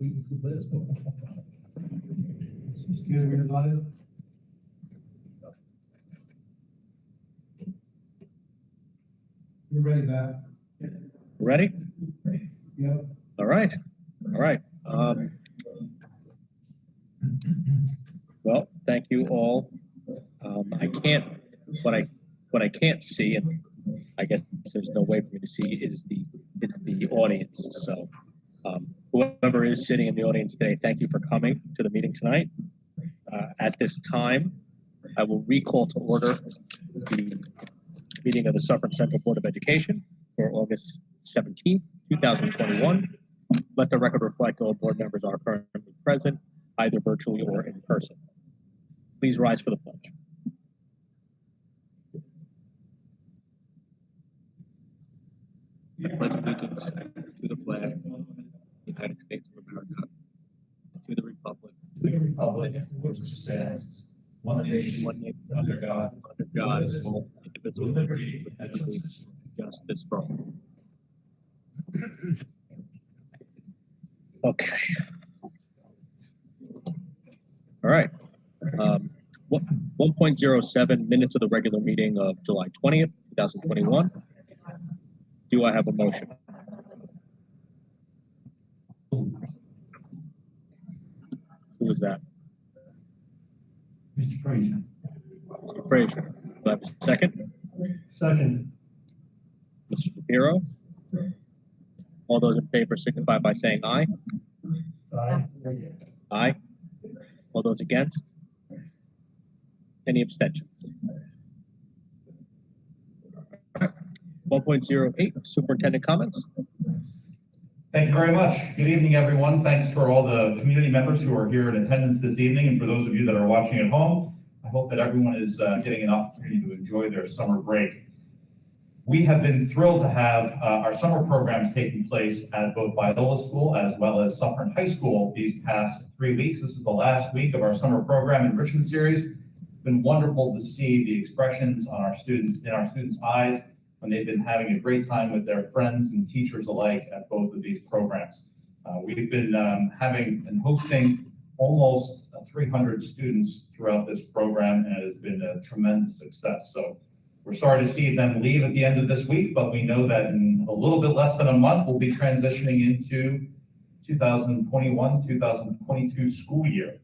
You're ready, Matt. Ready? Yeah. All right. All right. Well, thank you all. What I can't see, and I guess there's no way for me to see, is the audience. So whoever is sitting in the audience today, thank you for coming to the meeting tonight. At this time, I will recall to order the meeting of the Suffern Central Board of Education for August 17th, 2021. Let the record reflect all board members are currently present, either virtually or in person. Please rise for the pledge. I pledge allegiance to the flag of the United States of America, to the republic Which stands one nation under God, indivisible, with liberty and justice for all. Okay. All right. 1.07 minutes of the regular meeting of July 20th, 2021. Do I have a motion? Who is that? Mr. Frazier. Mr. Frazier. Do I have a second? Second. Mr. Shapiro. All those in favor signify by saying aye. Aye. Aye. All those against? Any abstentions? 1.08 Superintendent Comments. Thank you very much. Good evening, everyone. Thanks for all the community members who are here in attendance this evening, and for those of you that are watching at home, I hope that everyone is getting an opportunity to enjoy their summer break. We have been thrilled to have our summer programs taking place at both Biola School as well as Suffern High School these past 3 weeks. This is the last week of our summer program enrichment series. It's been wonderful to see the expressions on our students, in our students' eyes, when they've been having a great time with their friends and teachers alike at both of these programs. We've been having and hosting almost 300 students throughout this program, and it has been a tremendous success. So we're sorry to see them leave at the end of this week, but we know that in a little bit less than a month, we'll be transitioning into 2021-2022 school year.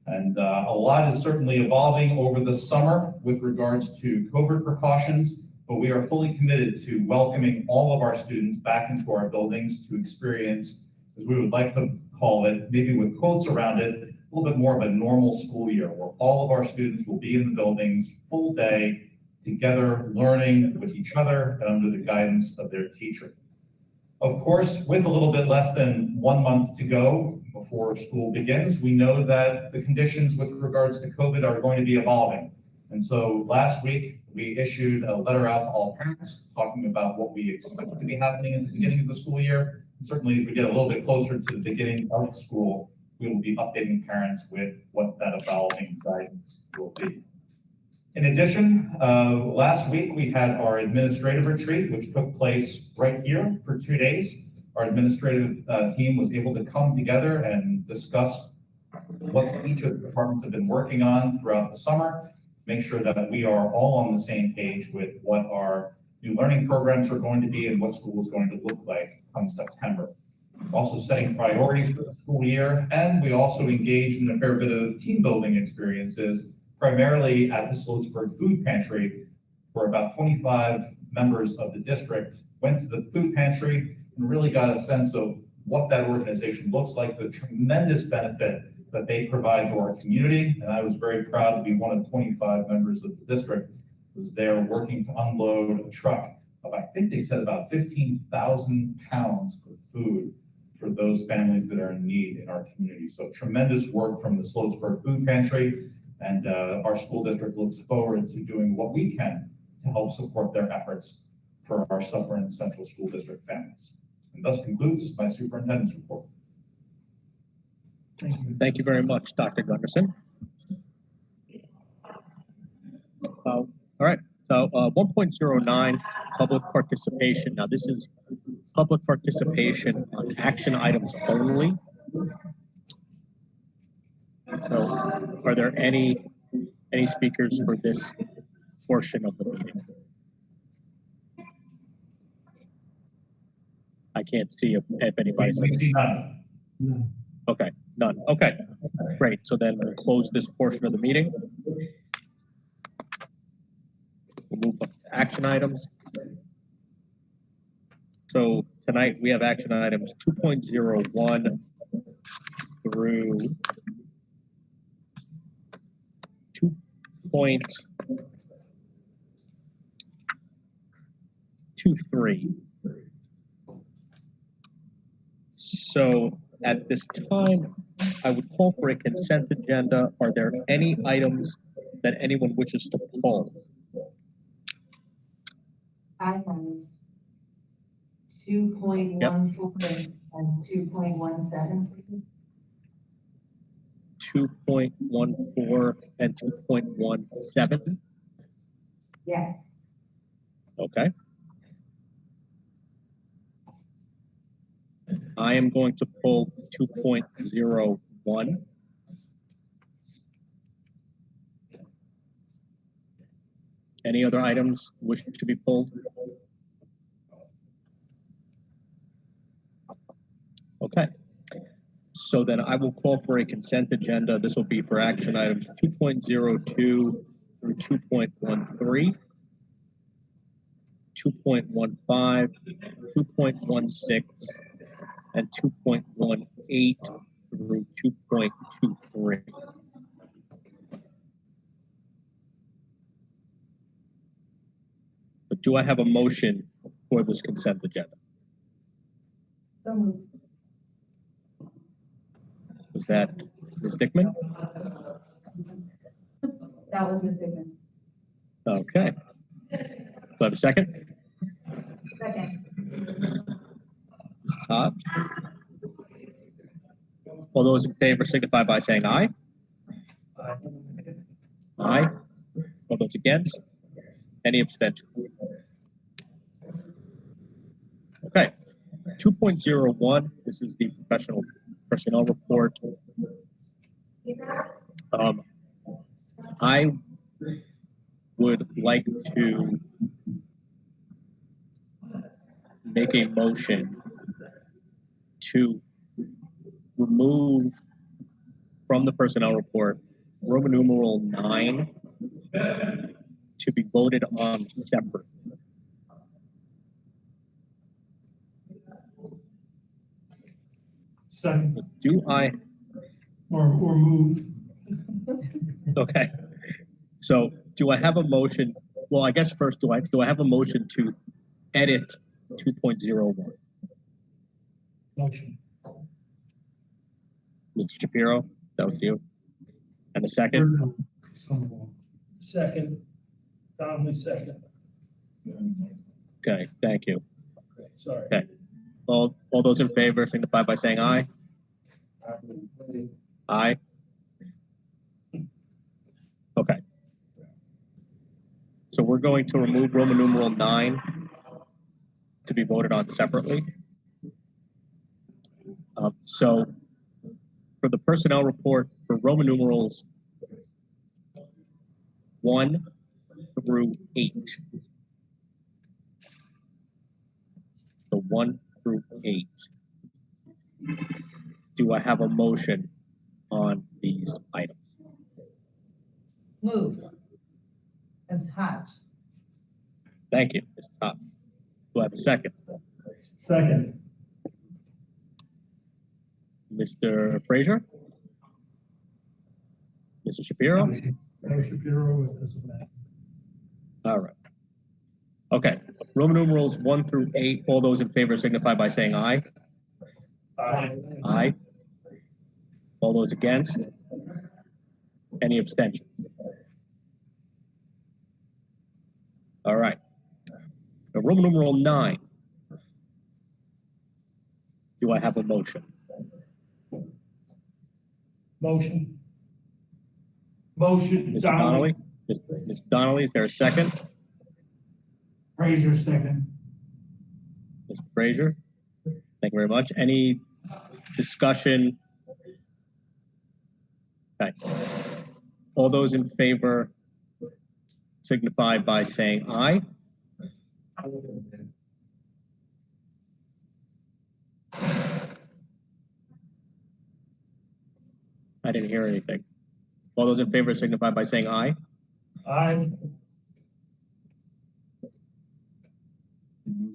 And a lot is certainly evolving over the summer with regards to COVID precautions, but we are fully committed to welcoming all of our students back into our buildings to experience, as we would like to call it, maybe with quotes around it, a little bit more of a normal school year where all of our students will be in the buildings full day together, learning with each other and under the guidance of their teacher. Of course, with a little bit less than 1 month to go before school begins, we know that the conditions with regards to COVID are going to be evolving. And so last week, we issued a letter out to all parents talking about what we expect to be happening at the beginning of the school year. And certainly as we get a little bit closer to the beginning of school, we will be updating parents with what that evolving guidance will be. In addition, last week we had our administrative retreat, which took place right here for 2 days. Our administrative team was able to come together and discuss what each of the departments have been working on throughout the summer, make sure that we are all on the same page with what our new learning programs are going to be and what school is going to look like come September. Also setting priorities for the school year, and we also engaged in a fair bit of team building experiences, primarily at the Sloatsburg Food Pantry, where about 25 members of the district went to the food pantry and really got a sense of what that organization looks like, the tremendous benefit that they provide to our community. And I was very proud to be one of 25 members of the district who was there working to unload a truck of, I think they said about 15,000 pounds of food for those families that are in need in our community. So tremendous work from the Sloatsburg Food Pantry. And our school district looks forward to doing what we can to help support their efforts for our Suffern Central School District families. And thus concludes my superintendent's report. Thank you very much, Dr. Gunderson. All right, so 1.09, public participation. Now this is public participation on action items only. So are there any speakers for this portion of the meeting? I can't see if anybody's. We see none. No. Okay, none. Okay, great. So then we'll close this portion of the meeting. We'll move on to action items. So tonight we have action items 2.01 through 2.23. So at this time, I would call for a consent agenda. Are there any items that anyone wishes to pull? I have 2.14 and 2.17. 2.14 and 2.17. Yes. Okay. I am going to pull 2.01. Any other items wish to be pulled? Okay. So then I will call for a consent agenda. This will be for action items 2.02 through 2.13, 2.15, 2.16, and 2.18 through 2.23. But do I have a motion for this consent agenda? So moved. Was that Ms. Dickman? That was Ms. Dickman. Okay. Do I have a second? Second. Mrs. Hobbs? All those in favor signify by saying aye. Aye. All those against? Any abstention? Okay. 2.01, this is the professional personnel report. I would like to make a motion to remove from the personnel report Roman numeral 9 to be voted on separately. Second, Do I? or move. Okay. So do I have a motion? Well, I guess first, do I have a motion to edit 2.01? Motion. Mr. Shapiro, that was you. And a second? Second. Donnelly second. Okay, thank you. Sorry. Okay. All those in favor signify by saying aye. Aye. Okay. So we're going to remove Roman numeral 9 to be voted on separately. So for the personnel report for Roman numerals 1 through 8. So 1 through 8. Do I have a motion on these items? Moved. Ms. Hodge. Thank you, Mrs. Hopp. Do I have a second? Second. Mr. Frazier? Mr. Shapiro? No Shapiro, it doesn't matter. All right. Okay, Roman numerals 1 through 8, all those in favor signify by saying aye. Aye. Aye. All those against? Any abstentions? All right. Now, Roman numeral 9. Do I have a motion? Motion. Motion. Mr. Donnelly? Mr. Donnelly, is there a second? Fraser second. Mr. Frazier? Thank you very much. Any discussion Okay. All those in favor signify by saying aye. I didn't hear anything. All those in favor signify by saying aye. Aye.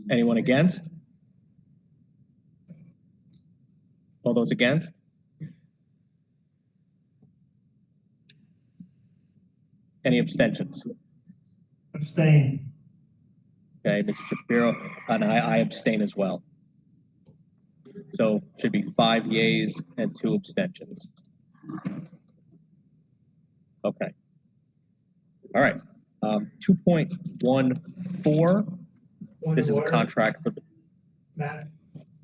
Anyone against? All those against? Any abstentions? Abstain. Okay, Mr. Shapiro, and I abstain as well. So should be 5 yeas and 2 abstentions. Okay. All right. 2.14, this is a contract for the, Matt,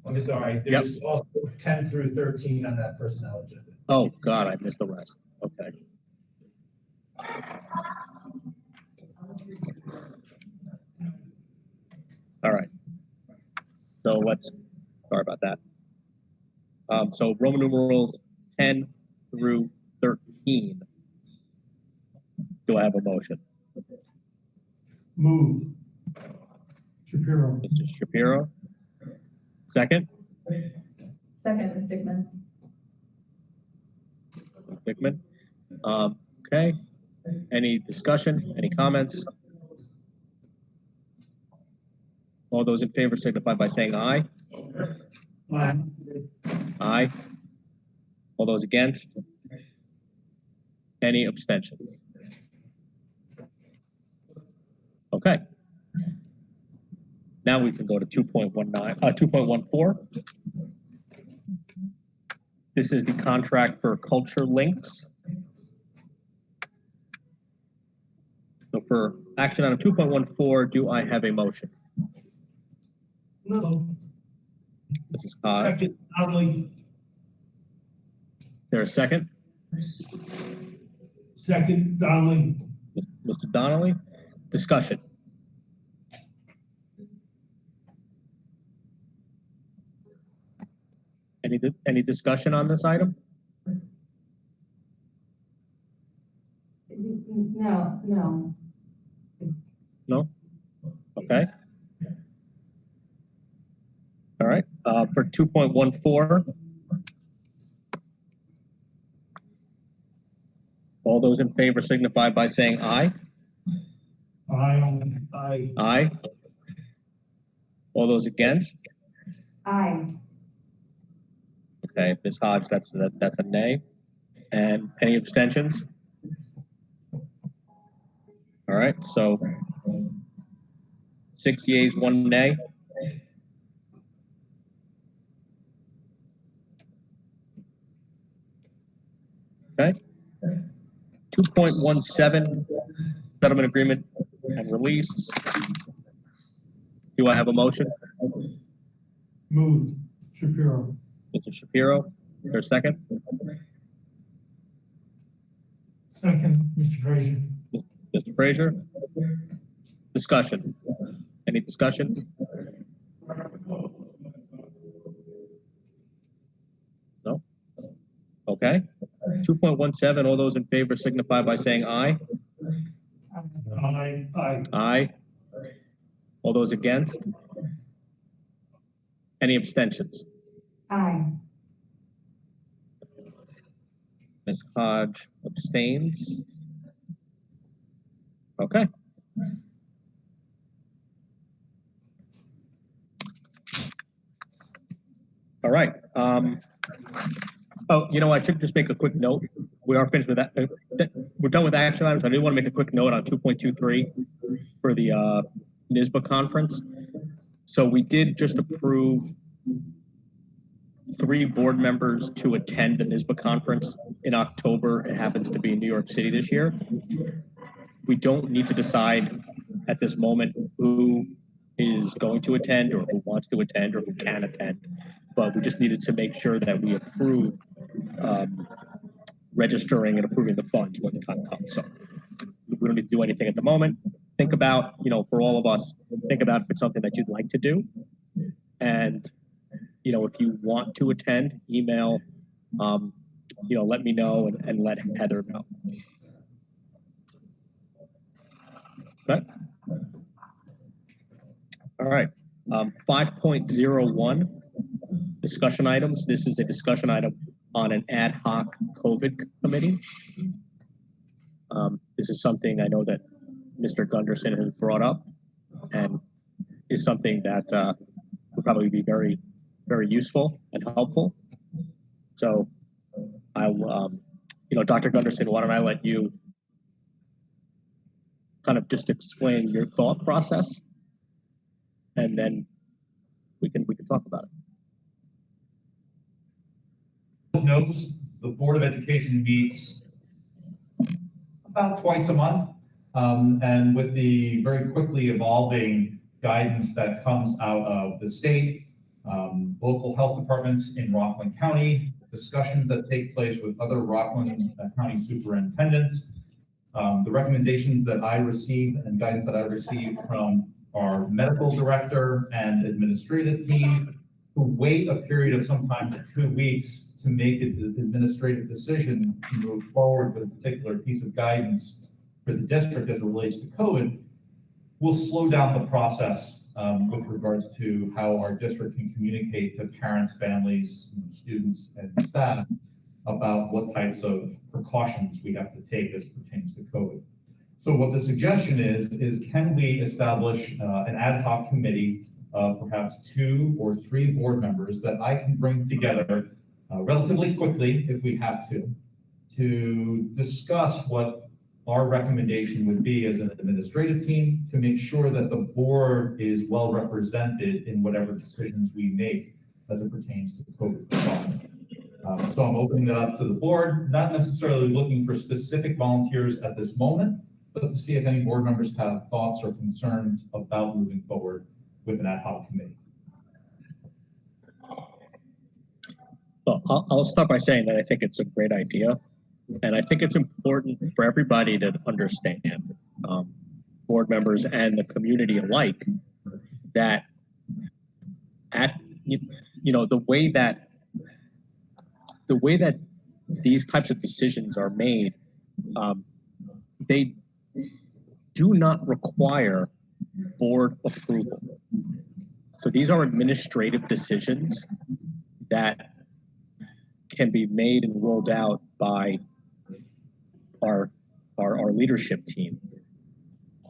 I'm sorry, there's also 10 through 13 on that personnel agenda. oh God, I missed the rest. Okay. All right. So sorry about that. So Roman numerals 10 through 13. Do I have a motion? Move. Shapiro. Mr. Shapiro? Second? Second, Ms. Dickman. Dickman? Okay. Any discussion? Any comments? All those in favor signify by saying aye. Aye. Aye. All those against? Any abstentions? Okay. Now we can go to 2.14. This is the contract for Culture Links. So for action item 2.14, do I have a motion? No. Mrs. Hodge, is Second, Donnelly. there a second? Second, Donnelly. Mr. Donnelly, discussion. Any discussion on this item? No. No? Okay. All right, for 2.14. All those in favor signify by saying aye. Aye. Aye. Aye. All those against? Aye. Okay, Ms. Hodge, that's a nay. And any abstentions? All right, so 6 yeas, 1 nay. Okay. 2.17, settlement agreement and release. Do I have a motion? Move. Shapiro. Mr. Shapiro, is there a second? Second, Mr. Frazier. Mr. Frazier? Discussion. Any discussion? No? Okay. 2.17, all those in favor signify by saying aye. Aye. Aye. Aye. All those against? Any abstentions? Aye. Ms. Hodge abstains. Okay. All right. Oh, you know, I should just make a quick note. We are finished with that. We're done with action items. I do want to make a quick note on 2.23 for the NISBA conference. So we did just approve 3 board members to attend the NISBA conference in October. It happens to be in New York City this year. We don't need to decide at this moment who is going to attend or who wants to attend or who can attend, but we just needed to make sure that we approve registering and approving the funds when the time comes. So we don't need to do anything at the moment. Think about, you know, for all of us, think about if it's something that you'd like to do. And, you know, if you want to attend, email let me know and let Heather know. Okay. All right. 5.01 discussion items. This is a discussion item on an ad hoc COVID committee. This is something I know that Mr. Gunderson has brought up and is something that would probably be very, very useful and helpful. So I will, Dr. Gunderson, why don't I let you kind of just explain your thought process, and then we can talk about it. Knows the Board of Education meets about twice a month, and with the very quickly evolving guidance that comes out of the state, local health departments in Rockland County, discussions that take place with other Rockland County superintendents, the recommendations that I receive and guidance that I receive from our medical director and administrative team, who wait a period of sometimes 2 weeks to make an administrative decision to move forward with a particular piece of guidance for the district as it relates to COVID, will slow down the process with regards to how our district can communicate to parents, families, students, and staff about what types of precautions we have to take as pertains to COVID. So what the suggestion is can we establish an ad hoc committee of perhaps 2 or 3 board members that I can bring together relatively quickly, if we have to discuss what our recommendation would be as an administrative team to make sure that the board is well represented in whatever decisions we make as it pertains to COVID precautions. So I'm opening it up to the board, not necessarily looking for specific volunteers at this moment, but to see if any board members have thoughts or concerns about moving forward with an ad hoc committee. Well, I'll start by saying that I think it's a great idea. And I think it's important for everybody to understand, board members and the community alike, that the way that these types of decisions are made, they do not require board approval. So these are administrative decisions that can be made and rolled out by our leadership team.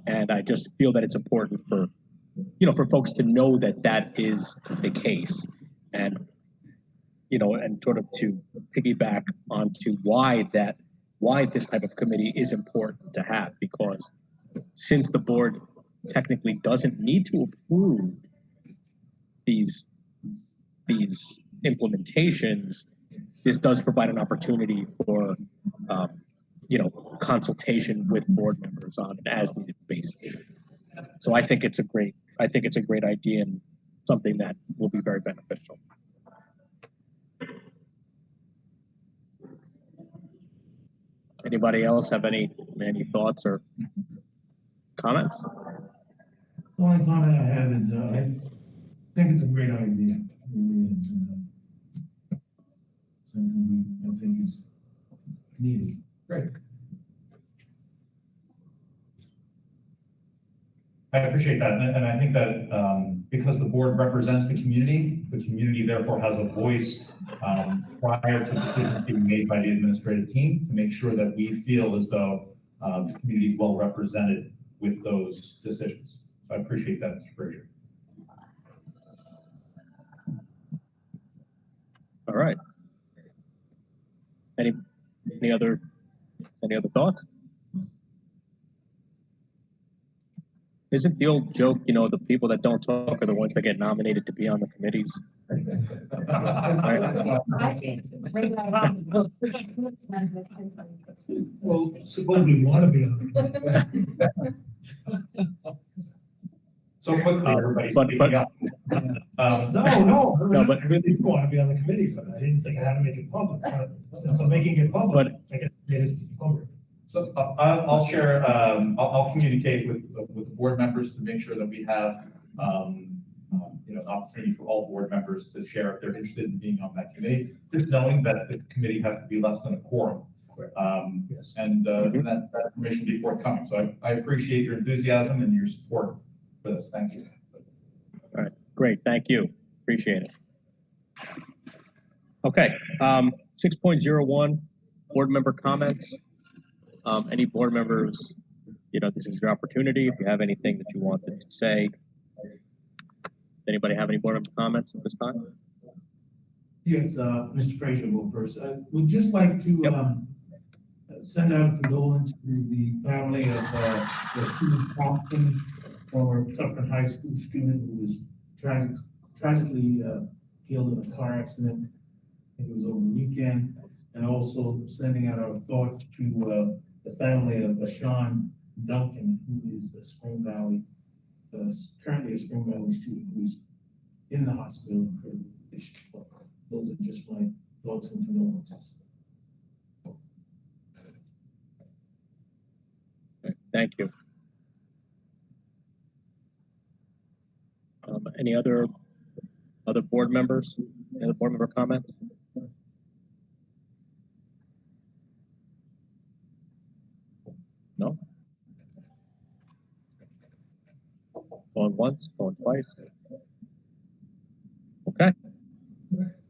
And I just feel that it's important for folks to know that that is the case, and and sort of to piggyback onto why this type of committee is important to have, because since the board technically doesn't need to approve these implementations, this does provide an opportunity for consultation with board members on an as needed basis. So I think it's a great idea and something that will be very beneficial. Anybody else have any thoughts or comments? The only comment I have is I think it's a great idea. It really is. Something I think is needed. Great. I appreciate that, and I think that because the board represents the community therefore has a voice prior to decisions being made by the administrative team to make sure that we feel as though the community is well represented with those decisions. So I appreciate that, Mr. Frazier. All right. Any other thoughts? Isn't the old joke, the people that don't talk are the ones that get nominated to be on the committees? Well, suppose we want to be on it. So quickly, everybody's but- speaking up. No, but- I really do want to be on the committee, but I didn't think I had to make it public. Since I'm making it public, I guess I made it public. So I'll share, I'll communicate with the board members to make sure that we have an opportunity for all board members to share if they're interested in being on that committee, just knowing that the committee has to be less than a quorum. Yes. And that information will be forthcoming. So I appreciate your enthusiasm and your support for this. Thank you. All right, great, thank you, appreciate it. Okay, 6.01, board member comments. Any board members, this is your opportunity. If you have anything that you wanted to say. Anybody have any board member comments at this time? Yes, Mr. Frazier will first. I would just like to send out condolences to the family of Stephen Thompson, former Suffern High School student who was tragically killed in a car accident. I think it was over the weekend. And also sending out our thoughts to the family of Sean Duncan, who is a Spring Valley, currently a Spring Valley student who's in the hospital in critical condition. Those are just my thoughts and condolences. Thank you. Any other board members? Any other board member comments? No? Going once, going twice. Okay.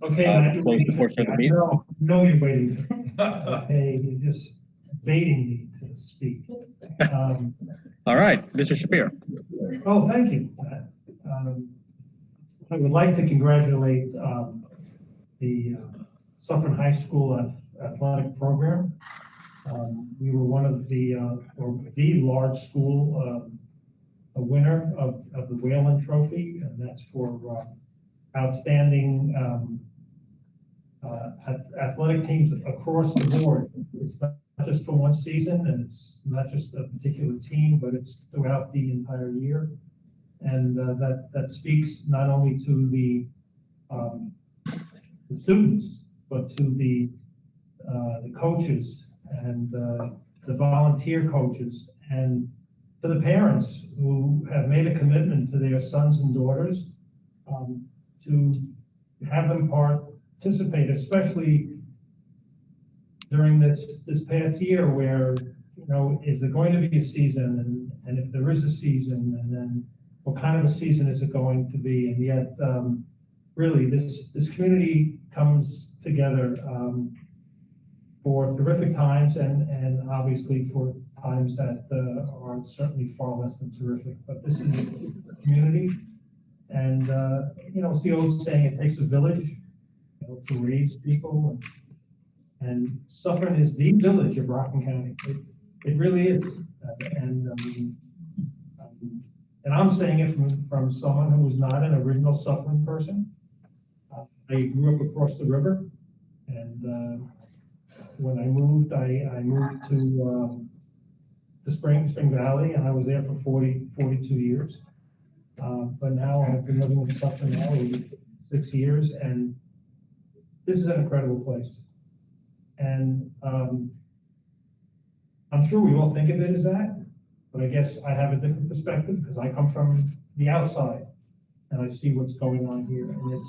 Okay, Matt, you're Close the waiting. portion of the I meeting. know you're waiting. Okay, you're just baiting me to speak. All right, Mr. Shapiro. Oh, thank you. I would like to congratulate the Suffern High School athletic program. We were one of or the large school a winner of the Whalen Trophy, and that's for outstanding athletic teams across the board. It's not just for one season, and it's not just a particular team, but it's throughout the entire year. And that speaks not only to the students, but to the coaches and the volunteer coaches, and to the parents who have made a commitment to their sons and daughters to have them participate, especially during this past year where, is there going to be a season? And if there is a season, and then what kind of a season is it going to be? And yet, really, this community comes together for terrific times and obviously for times that are certainly far less than terrific. But this is a community, and it's the old saying, it takes a village to raise people, and Suffern is the village of Rockland County. It really is, and I'm saying it from someone who was not an original Suffern person. I grew up across the river, and when I moved, I moved to Spring Valley, and I was there for 42 years. But now I've been living in Suffern now 6 years, and this is an incredible place. And I'm sure we all think of it as that, but I guess I have a different perspective because I come from the outside and I see what's going on here. And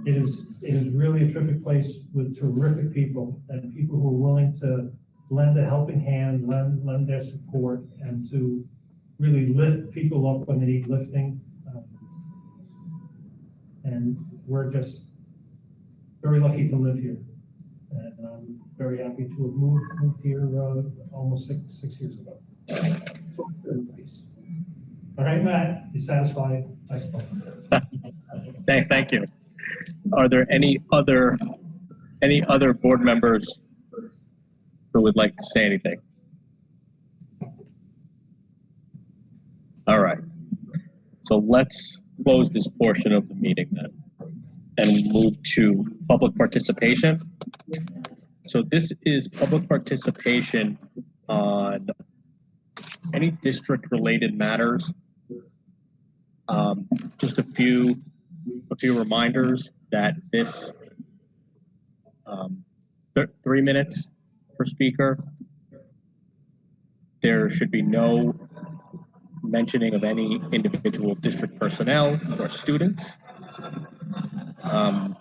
it is really a terrific place with terrific people and people who are willing to lend a helping hand, lend their support, and to really lift people up when they need lifting. And we're just very lucky to live here. And I'm very happy to have moved here almost six years ago. So, all right, Matt, you satisfied? I spoke. Thank you. Are there any other board members who would like to say anything? All right. So let's close this portion of the meeting then and move to public participation. So this is public participation on any district-related matters. Just a few reminders that this 3 minutes per speaker. There should be no mentioning of any individual district personnel or students. And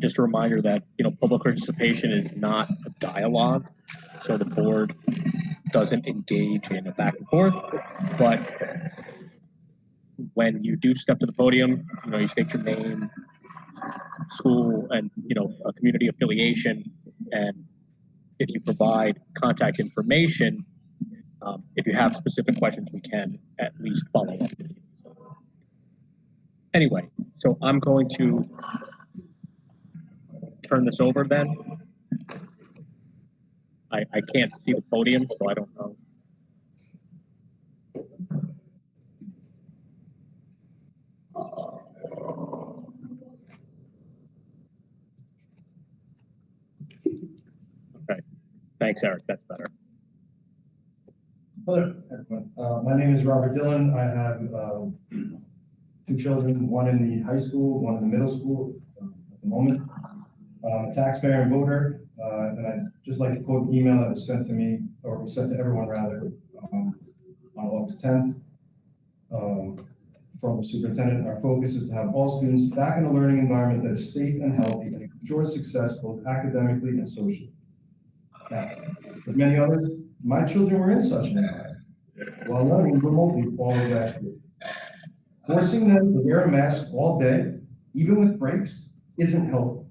just a reminder that, public participation is not a dialogue, so the board doesn't engage in a back and forth, but when you do step to the podium, you state your name, school, and, a community affiliation, and if you provide contact information, if you have specific questions, we can at least follow up. Anyway, so I'm going to turn this over then. I can't see the podium, so I don't know. Okay, thanks, Eric, that's better. Hello, everyone. My name is Robert Dillon. I have two children, one in the high school, one in the middle school at the moment. I'm a taxpayer and voter, and I'd just like to quote an email that was sent to me, or was sent to everyone rather, on August 10th from the superintendent. Our focus is to have all students back in a learning environment that is safe and healthy and ensures success both academically and socially. Now, with many others, my children were in such an environment while learning remotely all of last year. Forcing them to wear a mask all day, even with breaks, isn't healthy.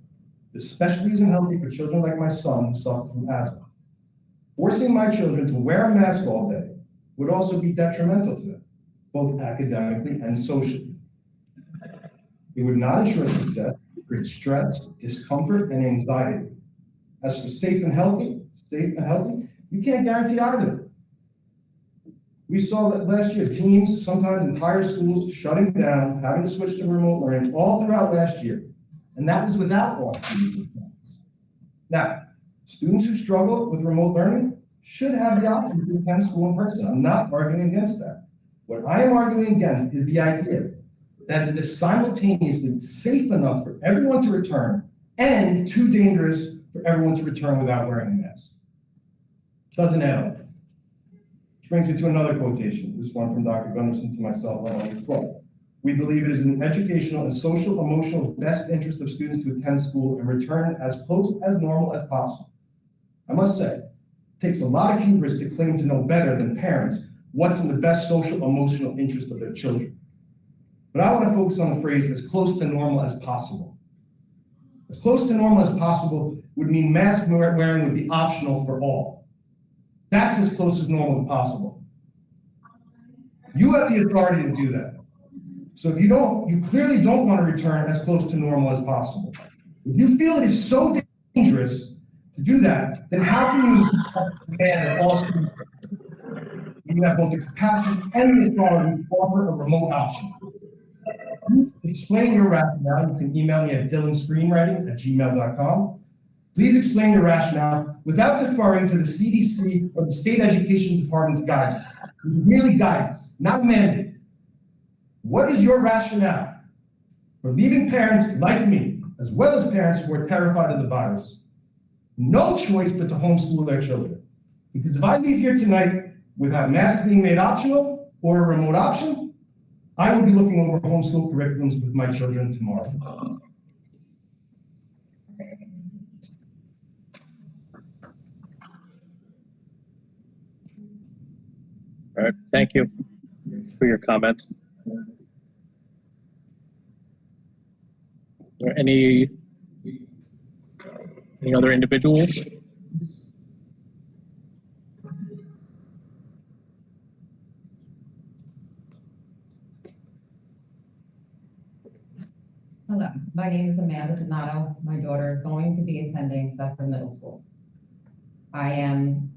Especially isn't healthy for children like my son who suffer from asthma. Forcing my children to wear a mask all day would also be detrimental to them, both academically and socially. It would not ensure success, create stress, discomfort, and anxiety. As for safe and healthy, you can't guarantee either. We saw that last year, teams, sometimes entire schools, shutting down, having to switch to remote learning all throughout last year. And that was without all students and parents. Now, students who struggle with remote learning should have the option to attend school in person. I'm not arguing against that. What I am arguing against is the idea that it is simultaneously safe enough for everyone to return and too dangerous for everyone to return without wearing a mask. Doesn't add up. Which brings me to another quotation, this one from Dr. Gunderson to myself on August 12th. We believe it is in the educational and social emotional best interest of students to attend school and return as close as normal as possible. I must say, it takes a lot of hubris to claim to know better than parents what's in the best social emotional interest of their children. But I want to focus on the phrase as close to normal as possible. As close to normal as possible would mean mask wearing would be optional for all. That's as close as normal as possible. You have the authority to do that. So if you clearly don't want to return as close to normal as possible. If you feel it is so dangerous to do that, then how can you demand that all students you have both the capacity and the authority to offer a remote option? Explain your rationale. You can email me at dillonscreenwriting@gmail.com. Please explain your rationale without deferring to the CDC or the State Education Department's guidance. Merely guidance, not mandate. What is your rationale for leaving parents like me, as well as parents who are terrified of the virus, no choice but to homeschool their children? Because if I leave here tonight without masks being made optional or a remote option, I will be looking over homeschool curriculums with my children tomorrow. All right, thank you for your comments. Are there any other individuals? Hello, my name is Amanda Donato. My daughter is going to be attending Suffern Middle School. I am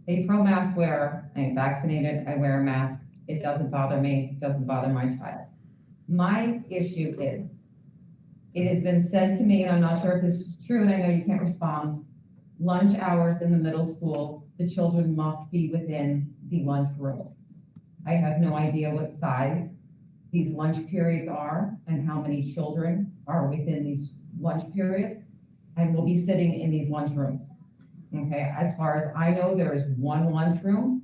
a pro-mask wearer. I am vaccinated. I wear a mask. It doesn't bother me. It doesn't bother my child. My issue is, it has been said to me, and I'm not sure if this is true, and I know you can't respond, lunch hours in the middle school, the children must be within the lunch room. I have no idea what size these lunch periods are and how many children are within these lunch periods and will be sitting in these lunch rooms. Okay, as far as I know, there is one lunchroom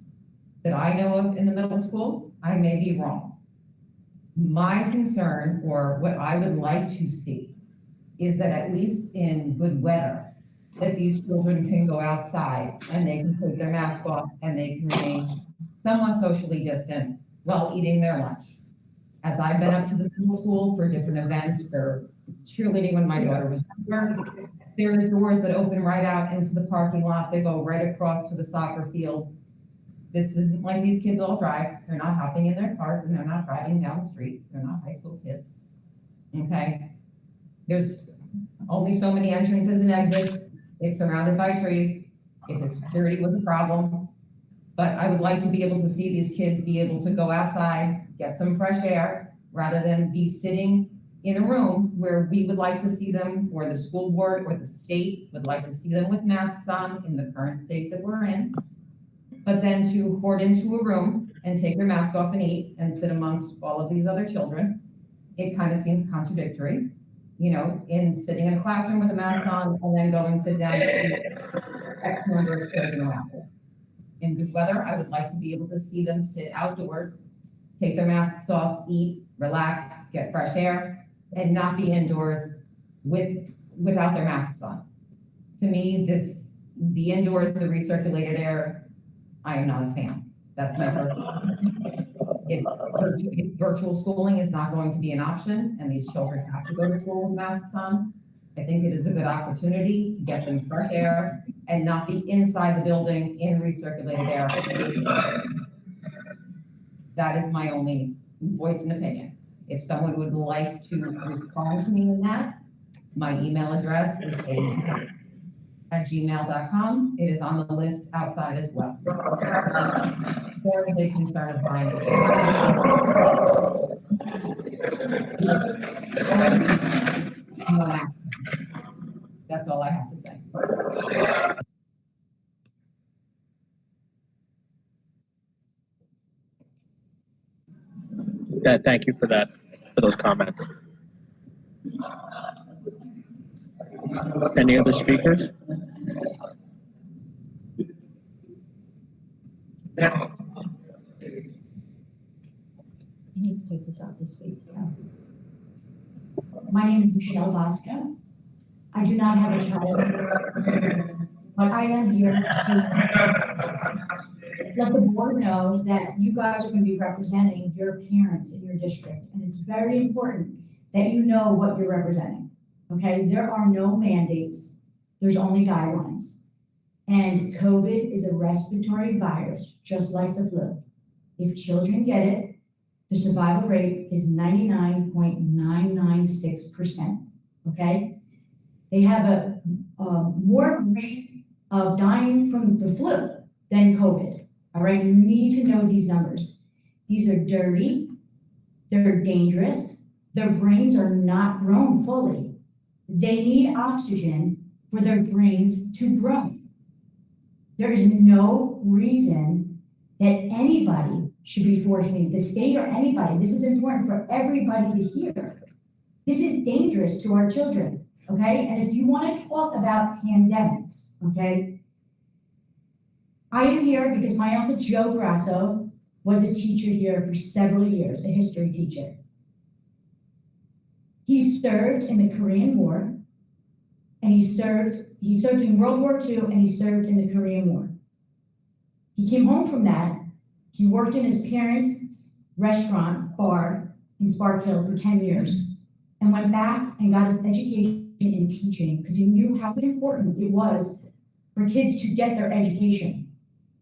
that I know of in the middle school. I may be wrong. My concern, or what I would like to see, is that at least in good weather, that these children can go outside and they can take their mask off and they can remain somewhat socially distant while eating their lunch. As I've been up to the middle school for different events, for cheerleading when my daughter was younger, there's doors that open right out into the parking lot. They go right across to the soccer fields. This isn't like these kids all drive. They're not hopping in their cars and they're not driving down the street. They're not high school kids. Okay? There's only so many entrances and exits. It's surrounded by trees. If the security was a problem, but I would like to be able to see these kids be able to go outside, get some fresh air, rather than be sitting in a room where we would like to see them, or the school board or the state would like to see them with masks on in the current state that we're in. But then to hoard into a room and take their mask off and eat and sit amongst all of these other children, it kind of seems contradictory. You know, in sitting in a classroom with a mask on and then go and sit down to X number of children around it. In good weather, I would like to be able to see them sit outdoors, take their masks off, eat, relax, get fresh air, and not be indoors without their masks on. To me, the indoors, the recirculated air, I am not a fan. That's my personal opinion. If virtual schooling is not going to be an option and these children have to go to school with masks on, I think it is a good opportunity to get them fresh air and not be inside the building in recirculated air. That is my only voice and opinion. If someone would like to respond to me in that, my email address is @gmail.com. It is on the list outside as well. Very big concern of mine. That's all I have to say. Thank you for that, for those comments. Any other speakers? Yeah. He needs to take this off this week. So. My name is Michelle Bosco. I do not have a child, but I am here to let the board know that you guys are going to be representing your parents in your district. And it's very important that you know what you're representing. Okay, there are no mandates. There's only guidelines. And COVID is a respiratory virus, just like the flu. If children get it, the survival rate is 99.996%, okay? They have a more rate of dying from the flu than COVID, all right? You need to know these numbers. These are dirty, they're dangerous, their brains are not grown fully. They need oxygen for their brains to grow. There is no reason that anybody should be forcing the state or anybody. This is important for everybody to hear. This is dangerous to our children, okay? And if you want to talk about pandemics, okay? I am here because my uncle Joe Grasso was a teacher here for several years, a history teacher. He served in the Korean War, and he served in World War II, and he served in the Korean War. He came home from that. He worked in his parents' restaurant bar in Spark Hill for 10 years and went back and got his education in teaching because he knew how important it was for kids to get their education.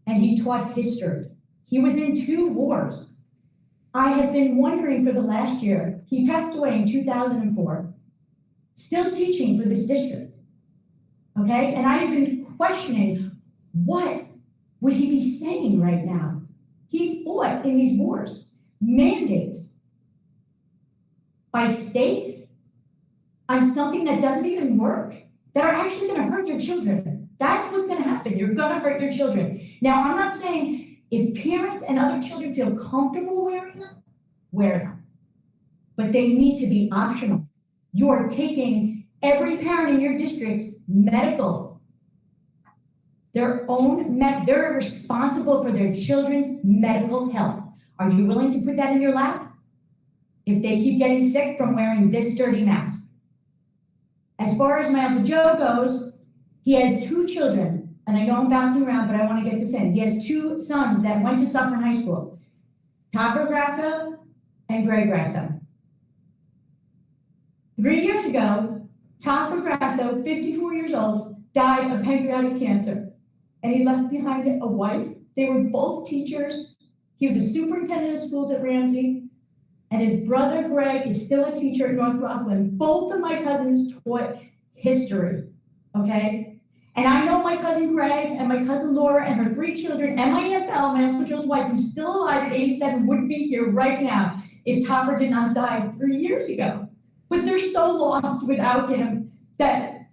And he taught history. He was in 2 wars. I have been wondering for the last year, he passed away in 2004, still teaching for this district, okay? And I have been questioning, what would he be saying right now? He fought in these wars, mandates by states on something that doesn't even work, that are actually gonna hurt your children. That's what's gonna happen, you're gonna hurt your children. Now, I'm not saying if parents and other children feel comfortable wearing them, wear them. But they need to be optional. You're taking every parent in your district's medical. They're responsible for their children's medical health. Are you willing to put that in your lap? If they keep getting sick from wearing this dirty mask. As far as my Uncle Joe goes, he had 2 children, and I know I'm bouncing around, but I want to get this in. He has 2 sons that went to Suffern High School, Topper Grasso and Greg Grasso. 3 years ago, Topper Grasso, 54 years old, died of pancreatic cancer, and he left behind a wife. They were both teachers. He was a superintendent of schools at Ramsey, and his brother Greg is still a teacher at North Rockland. Both of my cousins taught history, okay? And I know my cousin Greg and my cousin Laura and her 3 children and my Aunt Belle, my Uncle Joe's wife, who's still alive at 87, would be here right now if Topper did not die 3 years ago. But they're so lost without him that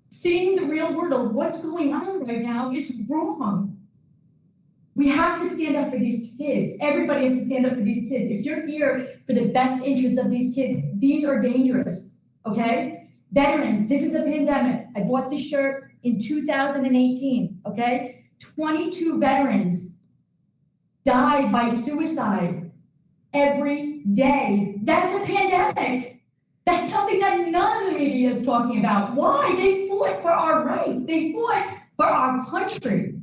seeing the real world of what's going on right now is wrong. We have to stand up for these kids. Everybody has to stand up for these kids. If you're here for the best interests of these kids, these are dangerous, okay? Veterans, this is a pandemic. I bought this shirt in 2018, okay? 22 veterans died by suicide every day. That's a pandemic. That's something that none of the media is talking about. Why? They fought for our rights. They fought for our country,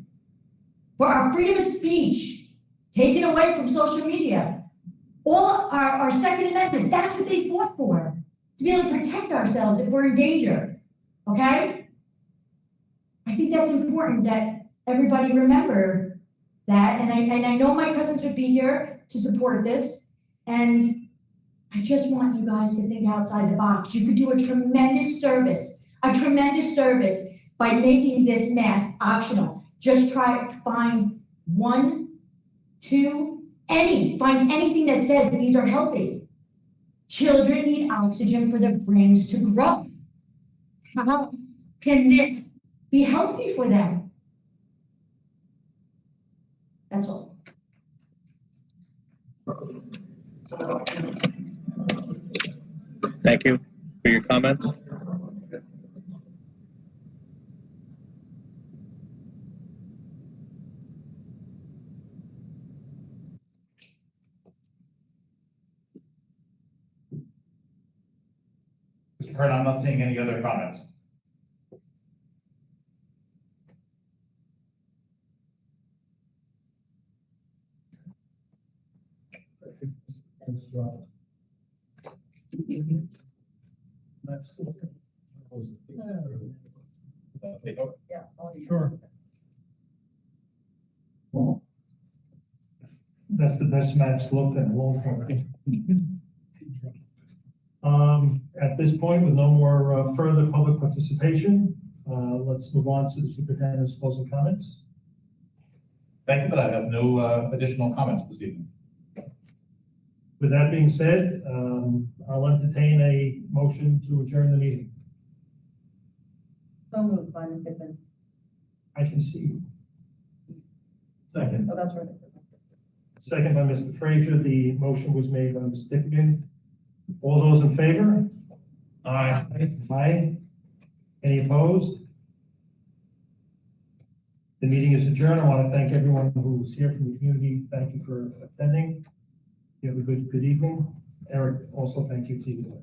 for our freedom of speech, taken away from social media. All our Second Amendment, that's what they fought for, to be able to protect ourselves if we're in danger, okay? I think that's important that everybody remember that, and I know my cousins would be here to support this, and I just want you guys to think outside the box. You could do a tremendous service by making this mask optional. Just try to find 1, 2, find anything that says these are healthy. Children need oxygen for their brains to grow. How can this be healthy for them? That's all. Thank you for your comments. Mr. Hearn, I'm not seeing any other comments. Sure. That's the best match looked at all time. At this point, with no more further public participation, let's move on to the superintendent's closing comments. Thank you, but I have no additional comments this evening. With that being said, I'll entertain a motion to adjourn the meeting. So moved by Ms. Gibbons. I can see you. Second. Oh, that's right. Second by Mr. Frazier. The motion was made by Ms. Dickman. All those in favor? Aye. Aye. Any opposed? The meeting is adjourned. I want to thank everyone who was here from the community. Thank you for attending. You have a good evening. Eric, also thank you to you.